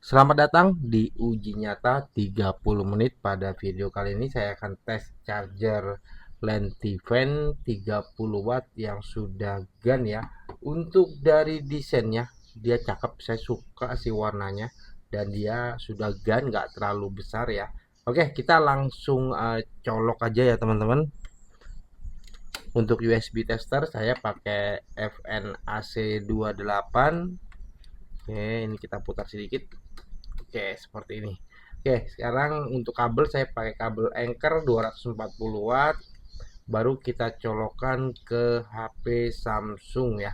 Selamat datang di uji nyata 30 menit. Pada video kali ini saya akan tes charger Lentiven 30 watt yang sudah GAN ya. Untuk dari desainnya dia cakep, saya suka sih warnanya, dan dia sudah GAN, nggak terlalu besar ya. Oke, kita langsung colok aja ya teman-teman. Untuk USB tester saya pakai FNAC 28. Oke, ini kita putar sedikit. Oke, seperti ini. Oke, sekarang untuk kabel saya pakai kabel Anchor 240 watt. Baru kita colokkan ke HP Samsung ya.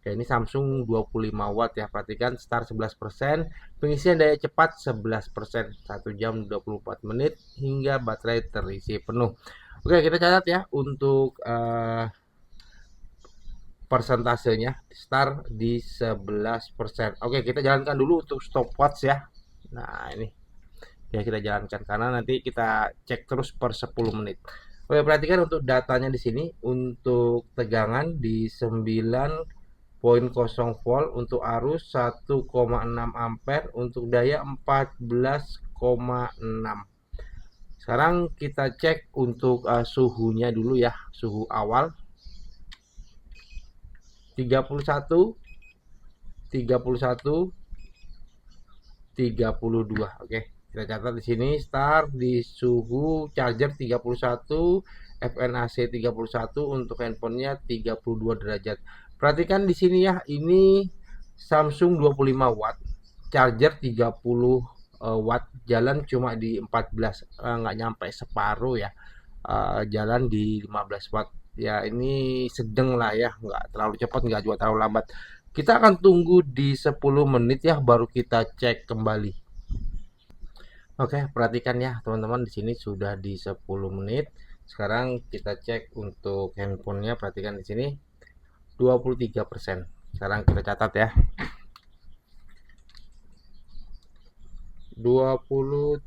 Oke, ini Samsung 25 watt ya. Perhatikan start 11%, pengisian daya cepat 11%, 1 jam 24 menit hingga baterai terisi penuh. Oke, kita catat ya untuk persentasenya start di 11%. Oke, kita jalankan dulu untuk stopwatch ya. Nah, ini ya kita jalankan karena nanti kita cek terus per 10 menit. Oke, perhatikan untuk datanya di sini. Untuk tegangan di 9,0 volt, untuk arus 1,6 ampere, untuk daya 14,6. Sekarang kita cek untuk suhunya dulu ya, suhu awal 31, 31, 32. Oke, kita catat di sini start di suhu charger 31, FNAC 31, untuk handphonenya 32 derajat. Perhatikan di sini ya, ini Samsung 25 watt, charger 30 watt, jalan cuma di 14, nggak nyampe separuh ya. Jalan di 15 watt. Ya ini sedang lah ya, nggak terlalu cepat, nggak juga terlalu lambat. Kita akan tunggu di 10 menit ya, baru kita cek kembali. Oke, perhatikan ya teman-teman, di sini sudah di 10 menit. Sekarang kita cek untuk handphonenya, perhatikan di sini 23%. Sekarang kita catat ya. 23%.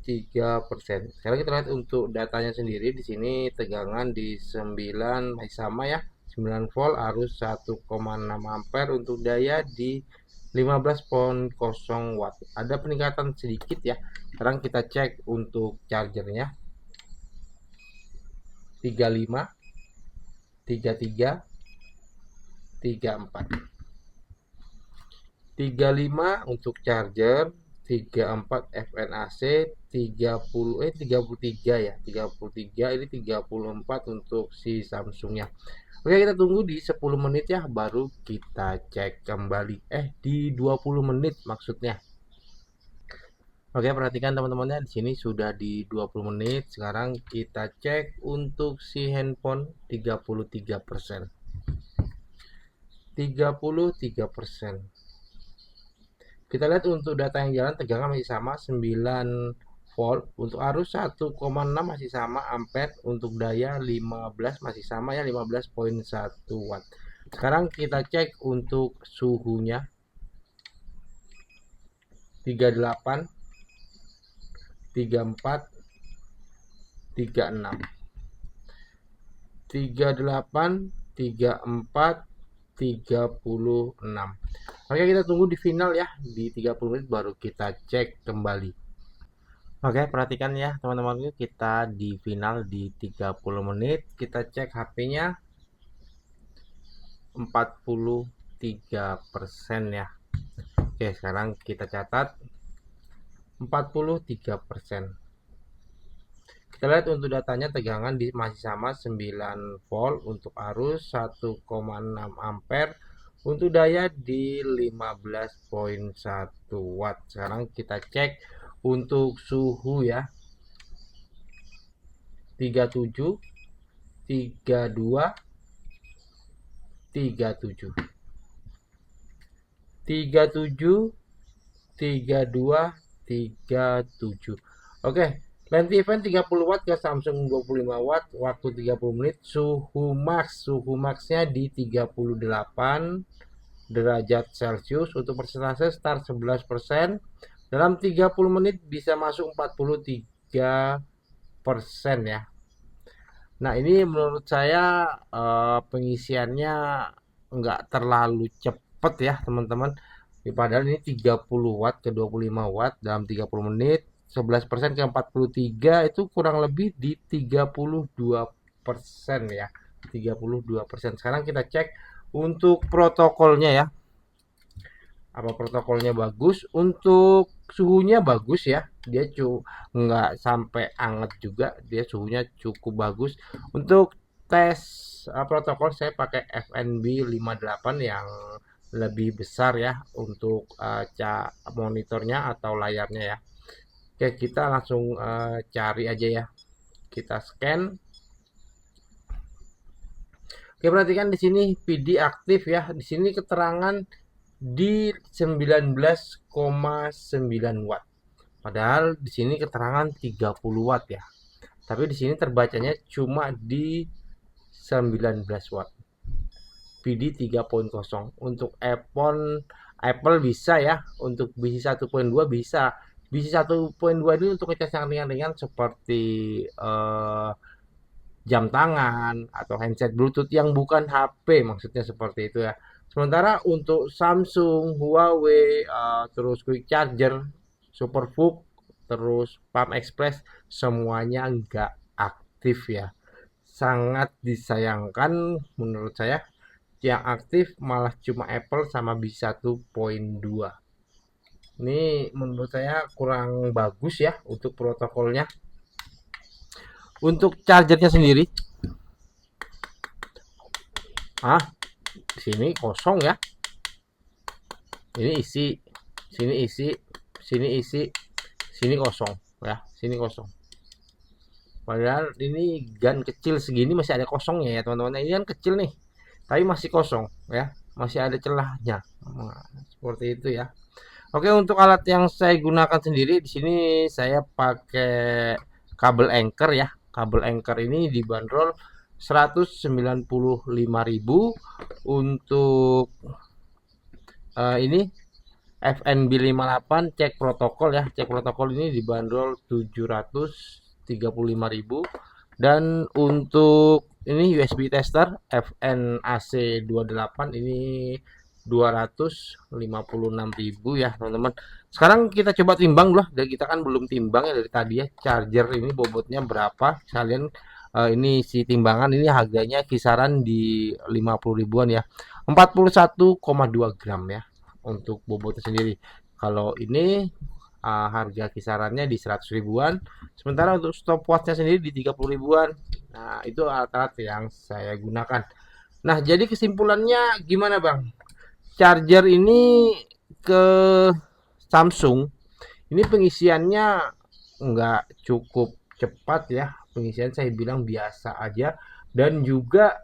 Sekarang kita lihat untuk datanya sendiri, di sini tegangan di 9 masih sama ya. 9 volt, arus 1,6 ampere, untuk daya di 15,0 watt. Ada peningkatan sedikit ya. Sekarang kita cek untuk chargernya 35, 33, 34. 35 untuk charger, 34 FNAC, 33 ya. 33, ini 34 untuk si Samsungnya. Oke, kita tunggu di 10 menit ya, baru kita cek kembali. Di 20 menit maksudnya. Oke, perhatikan teman-temannya, di sini sudah di 20 menit. Sekarang kita cek untuk si handphone 33%. 33%. Kita lihat untuk data yang jalan, tegangan masih sama 9 volt, untuk arus 1,6 masih sama ampere, untuk daya 15 masih sama ya, 15,1 watt. Sekarang kita cek untuk suhunya 38, 34, 36. 38, 34, 36. Oke, kita tunggu di final ya, di 30 menit baru kita cek kembali. Oke, perhatikan ya teman-teman, kita di final di 30 menit. Kita cek HP-nya 43% ya. Oke, sekarang kita catat 43%. Kita lihat untuk datanya, tegangan di masih sama 9 volt, untuk arus 1,6 ampere, untuk daya di 15,1 watt. Sekarang kita cek untuk suhu ya, 37, 32, 37. 37, 32, 37. Oke, Lentiven 30 watt ke Samsung 25 watt, waktu 30 menit, suhu maxnya di 38 derajat Celcius. Untuk persentase start 11%, dalam 30 menit bisa masuk 43% ya. Nah, ini menurut saya pengisiannya nggak terlalu cepet ya teman-teman. Padahal ini 30 watt ke 25 watt dalam 30 menit, 11% ke 43 itu kurang lebih di 32% ya. 32%. Sekarang kita cek untuk protokolnya ya. Apa protokolnya bagus? Untuk suhunya bagus ya. Dia nggak sampai anget juga, dia suhunya cukup bagus. Untuk tes protokol saya pakai FNB 58 yang lebih besar ya untuk monitornya atau layarnya ya. Oke, kita langsung cari aja ya. Kita scan. Oke, perhatikan di sini PD aktif ya. Di sini keterangan di 19,9 watt. Padahal di sini keterangan 30 watt ya. Tapi di sini terbacanya cuma di 19 watt. PD 3.0. Untuk Apple bisa ya. Untuk BC 1.2 bisa. BC 1.2 ini untuk ngecas yang ringan-ringan seperti jam tangan atau handset Bluetooth yang bukan HP, maksudnya seperti itu ya. Sementara untuk Samsung, Huawei, terus Quick Charger, Superbook, terus Palm Express semuanya nggak aktif ya. Sangat disayangkan menurut saya. Yang aktif malah cuma Apple sama BC 1.2. Ini menurut saya kurang bagus ya untuk protokolnya. Untuk chargernya sendiri, di sini kosong ya. Ini isi, sini isi, sini isi, sini kosong ya, sini kosong. Padahal ini gun kecil segini masih ada kosongnya ya teman-teman. Ini kan kecil nih, tapi masih kosong ya, masih ada celahnya. Nah, seperti itu ya. Oke, untuk alat yang saya gunakan sendiri di sini saya pakai kabel anchor ya. Kabel anchor ini dibanderol 195.000 untuk ini FNB 58 cek protokol ya. Cek protokol ini dibanderol 735.000 dan untuk ini USB tester FNAC 28 ini 256.000 ya teman-teman. Sekarang kita coba timbang dulu, dan kita kan belum timbang ya dari tadi ya. Charger ini bobotnya berapa? Kalian ini si timbangan ini harganya kisaran di 50 ribuan ya. 41,2 gram ya untuk bobotnya sendiri. Kalau ini harga kisarannya di 100 ribuan. Sementara untuk stopwatchnya sendiri di 30 ribuan. Nah, itu alat-alat yang saya gunakan. Nah, jadi kesimpulannya gimana, Bang? Charger ini ke Samsung ini pengisiannya nggak cukup cepat ya. Pengisian saya bilang biasa aja. Dan juga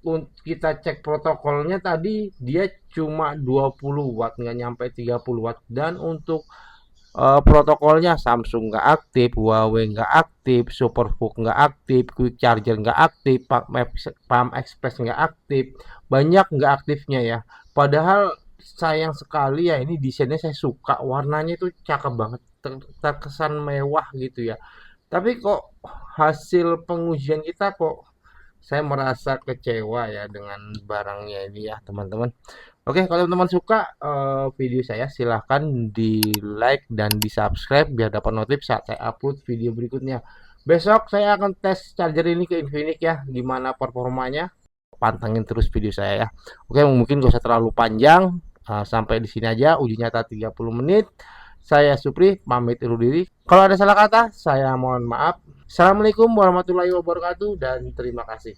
untuk kita cek protokolnya tadi dia cuma 20 watt, nggak nyampe 30 watt. Dan untuk protokolnya Samsung nggak aktif, Huawei nggak aktif, Superbook nggak aktif, Quick Charger nggak aktif, Palm Express nggak aktif, banyak nggak aktifnya ya. Padahal sayang sekali ya, ini desainnya saya suka, warnanya itu cakep banget, terkesan mewah gitu ya. Tapi kok hasil pengujian kita kok saya merasa kecewa ya dengan barangnya ini ya teman-teman. Oke, kalau teman-teman suka video saya silahkan di like dan di subscribe biar dapat notif saat saya upload video berikutnya. Besok saya akan tes charger ini ke Infinix ya, gimana performanya. Pantengin terus video saya ya. Oke, mungkin gak usah terlalu panjang. Sampai di sini aja, uji nyata 30 menit. Saya Supri, pamit undur diri. Kalau ada salah kata, saya mohon maaf. Assalamualaikum warahmatullahi wabarakatuh dan terima kasih.